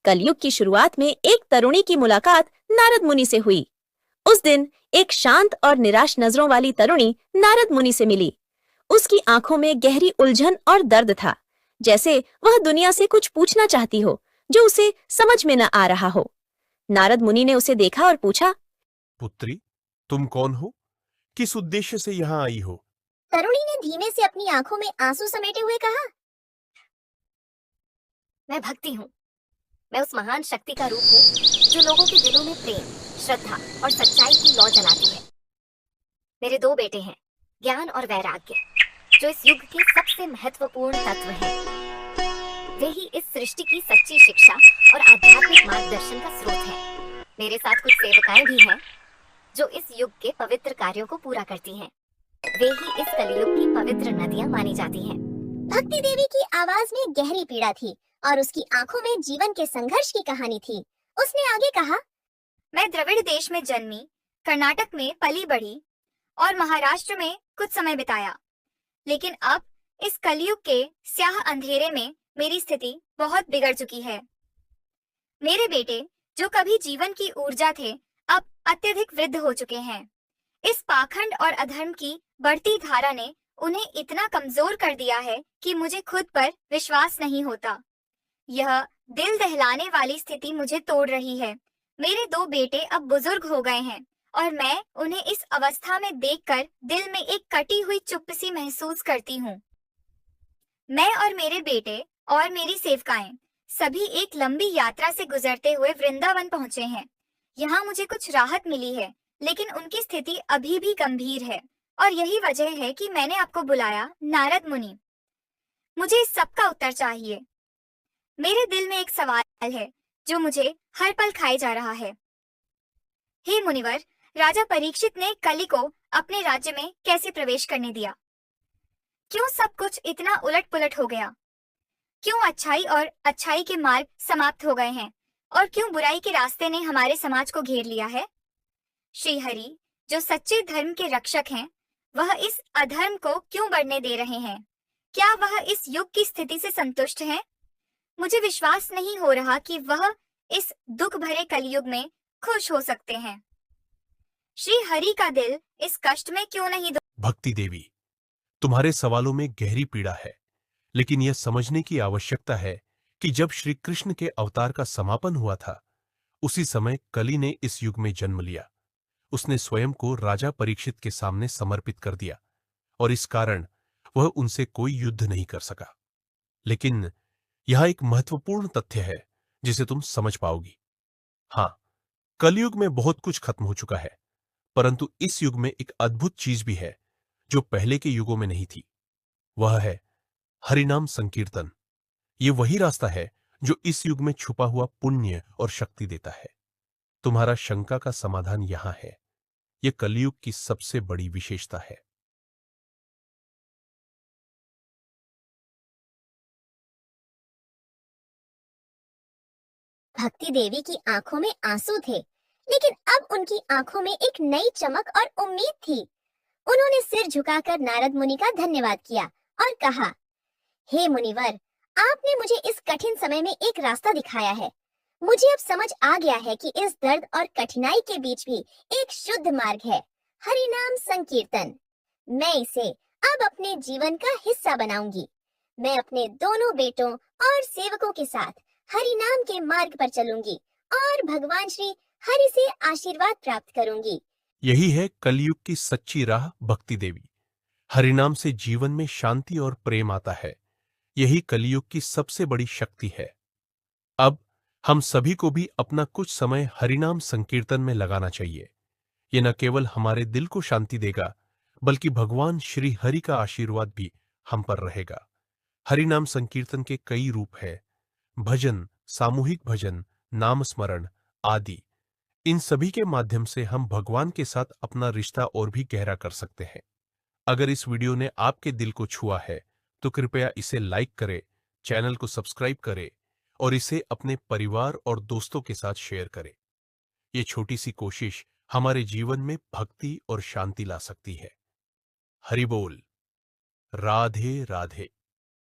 कलयुग की शुरुआत में एक तरुणी की मुलाकात नारद मुनि से हुई। उस दिन एक शांत और निराश नजरों वाली तरुणी नारद मुनि से मिली। उसकी आंखों में गहरी उलझन और दर्द था, जैसे वह दुनिया से कुछ पूछना चाहती हो जो उसे समझ में न आ रहा हो। नारद मुनि ने उसे देखा और पूछा, पुत्री, तुम कौन हो? किस उद्देश्य से यहाँ आई हो? तरुणी ने धीमे से अपनी आंखों में आंसू समेटे हुए कहा, मैं भक्ति हूँ। मैं उस महान शक्ति का रूप हूँ जो लोगों के दिलों में प्रेम, श्रद्धा और सच्चाई की लौ जलाती है। मेरे दो बेटे हैं, ज्ञान और वैराग्य, जो इस युग के सबसे महत्वपूर्ण तत्व हैं। वे ही इस सृष्टि की सच्ची शिक्षा और आध्यात्मिक मार्गदर्शन का स्रोत हैं। मेरे साथ कुछ सेवकाएं भी हैं जो इस युग के पवित्र कार्यों को पूरा करती हैं। वे ही इस कलयुग की पवित्र नदियां मानी जाती हैं। भक्ति देवी की आवाज में गहरी पीड़ा थी और उसकी आंखों में जीवन के संघर्ष की कहानी थी। उसने आगे कहा, मैं द्रविड़ देश में जन्मी, कर्नाटक में पली बढ़ी और महाराष्ट्र में कुछ समय बिताया, लेकिन अब इस कलयुग के स्याह अंधेरे में मेरी स्थिति बहुत बिगड़ चुकी है। मेरे बेटे जो कभी जीवन की ऊर्जा थे, अब अत्यधिक वृद्ध हो चुके हैं। इस पाखंड और अधर्म की बढ़ती धारा ने उन्हें इतना कमजोर कर दिया है कि मुझे खुद पर विश्वास नहीं होता। यह दिल दहलाने वाली स्थिति मुझे तोड़ रही है। मेरे दो बेटे अब बुजुर्ग हो गए हैं और मैं उन्हें इस अवस्था में देखकर दिल में एक कटी हुई चुप्पी सी महसूस करती हूँ। मैं और मेरे बेटे और मेरी सेवकाएं सभी एक लंबी यात्रा से गुजरते हुए वृंदावन पहुंचे हैं। यहाँ मुझे कुछ राहत मिली है, लेकिन उनकी स्थिति अभी भी गंभीर है और यही वजह है कि मैंने आपको बुलाया, नारद मुनि। मुझे इस सब का उत्तर चाहिए। मेरे दिल में एक सवाल है जो मुझे हर पल खाए जा रहा है। हे मुनिवर, राजा परीक्षित ने कली को अपने राज्य में कैसे प्रवेश करने दिया? क्यों सब कुछ इतना उलट पुलट हो गया? क्यों अच्छाई और अच्छाई के मार्ग समाप्त हो गए हैं और क्यों बुराई के रास्ते ने हमारे समाज को घेर लिया है? श्री हरि, जो सच्चे धर्म के रक्षक हैं, वह इस अधर्म को क्यों बढ़ने दे रहे हैं? क्या वह इस युग की स्थिति से संतुष्ट हैं? मुझे विश्वास नहीं हो रहा कि वह इस दुख भरे कलयुग में खुश हो सकते हैं। श्री हरि का दिल इस कष्ट में क्यों नहीं भक्ति देवी, तुम्हारे सवालों में गहरी पीड़ा है, लेकिन यह समझने की आवश्यकता है कि जब श्री कृष्ण के अवतार का समापन हुआ था, उसी समय कली ने इस युग में जन्म लिया। उसने स्वयं को राजा परीक्षित के सामने समर्पित कर दिया और इस कारण वह उनसे कोई युद्ध नहीं कर सका। लेकिन यह एक महत्वपूर्ण तथ्य है जिसे तुम समझ पाओगी। हाँ, कलयुग में बहुत कुछ खत्म हो चुका है, परंतु इस युग में एक अद्भुत चीज भी है जो पहले के युगों में नहीं थी। वह है हरिनाम संकीर्तन। ये वही रास्ता है जो इस युग में छुपा हुआ पुण्य और शक्ति देता है। तुम्हारा शंका का समाधान यहां है। यह कलयुग की सबसे बड़ी विशेषता है। भक्ति देवी की आंखों में आंसू थे, लेकिन अब उनकी आंखों में एक नई चमक और उम्मीद थी। उन्होंने सिर झुकाकर नारद मुनि का धन्यवाद किया और कहा, हे मुनिवर, आपने मुझे इस कठिन समय में एक रास्ता दिखाया है। मुझे अब समझ आ गया है कि इस दर्द और कठिनाई के बीच भी एक शुद्ध मार्ग है, हरिनाम संकीर्तन। मैं इसे अब अपने जीवन का हिस्सा बनाऊंगी। मैं अपने दोनों बेटों और सेवकों के साथ हरि नाम के मार्ग पर चलूंगी और भगवान श्री हरि से आशीर्वाद प्राप्त करूंगी। यही है कलयुग की सच्ची राह, भक्ति देवी। हरिनाम से जीवन में शांति और प्रेम आता है। यही कलयुग की सबसे बड़ी शक्ति है। अब हम सभी को भी अपना कुछ समय हरिनाम संकीर्तन में लगाना चाहिए। ये न केवल हमारे दिल को शांति देगा, बल्कि भगवान श्री हरि का आशीर्वाद भी हम पर रहेगा। हरिनाम संकीर्तन के कई रूप हैं: भजन, सामूहिक भजन, नाम स्मरण आदि। इन सभी के माध्यम से हम भगवान के साथ अपना रिश्ता और भी गहरा कर सकते हैं। अगर इस वीडियो ने आपके दिल को छुआ है, तो कृपया इसे लाइक करें, चैनल को सब्सक्राइब करें और इसे अपने परिवार और दोस्तों के साथ शेयर करें। ये छोटी सी कोशिश हमारे जीवन में भक्ति और शांति ला सकती है। हरि बोल। राधे राधे।